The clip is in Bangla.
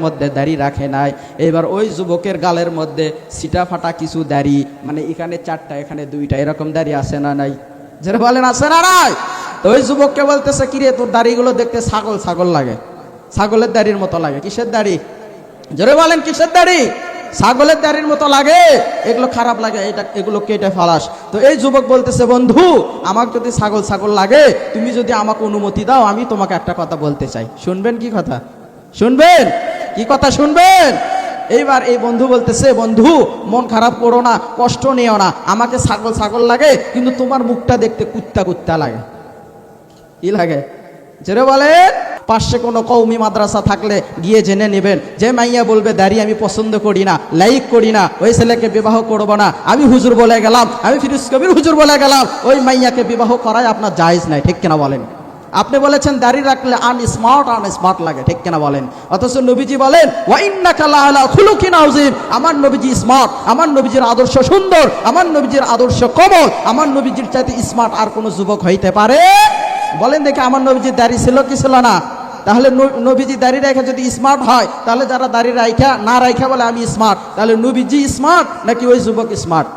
মধ্যে দাড়ি রাখে নাই। এবার ওই যুবকের গালের মধ্যে সিটা ফাটা কিছু দাড়ি, মানে এখানে 4টা এখানে 2টা, এরকম দাড়ি আছে না নাই? যারা বলেন আছে না নাই? তো ওই যুবককে বলতেছে, কিরে তোর দাড়িগুলো দেখতে ছাগল ছাগল লাগে, ছাগলের দাড়ির মতো লাগে। কিসের দাড়ি? জোরে বলেন কিসের দাড়ি? ছাগলের দাড়ির মতো লাগে, এগুলো খারাপ লাগে, এগুলো কেটে ফালাস। তো এই যুবক বলতেছে, বন্ধু আমাকে যদি ছাগল ছাগল লাগে, তুমি যদি আমাকে অনুমতি দাও, আমি তোমাকে একটা কথা বলতে চাই। শুনবেন কি কথা? শুনবেন কি কথা? শুনবেন। এইবার এই বন্ধু বলতেছে, বন্ধু মন খারাপ করো না, কষ্ট নিও না, আমাকে ছাগল ছাগল লাগে, কিন্তু তোমার মুখটা দেখতে কুত্তা কুত্তা লাগে। কি লাগে? জোরে বলেন। পাশে কোনো কওমি মাদ্রাসা থাকলে গিয়ে জেনে নেবেন, যে মাইয়া বলবে দাড়ি আমি পছন্দ করি না, লাইক করি না, ওই ছেলেকে বিবাহ করব না, আমি হুজুর বলে গেলাম, আমি ফিরোজ কবির হুজুর বলে গেলাম, ওই মাইয়াকে বিবাহ করাই আপনার জায়েজ নাই। ঠিক কিনা বলেন? আপনি বলেছেন দাড়ি রাখলে আনস্মার্ট লাগে, ঠিক কিনা বলেন? অথচ নবীজি বলেন, ওয়া ইন্নাকা লাআলা খুলুকিন আযীম, আমার নবীজি স্মার্ট, আমার নবীজির আদর্শ সুন্দর, আমার নবীজির আদর্শ কমল, আমার নবীজির চাইতে স্মার্ট আর কোন যুবক হইতে পারে? বলেন দেখে, আমার নবীজির দাড়ি ছিল কি ছিল না? তাহলে নবীজি দাড়ি রাখা যদি স্মার্ট হয়, তাহলে যারা দাড়ি রাখা না রাখা বলে আমি স্মার্ট, তাহলে নবীজি স্মার্ট নাকি ওই যুবক স্মার্ট?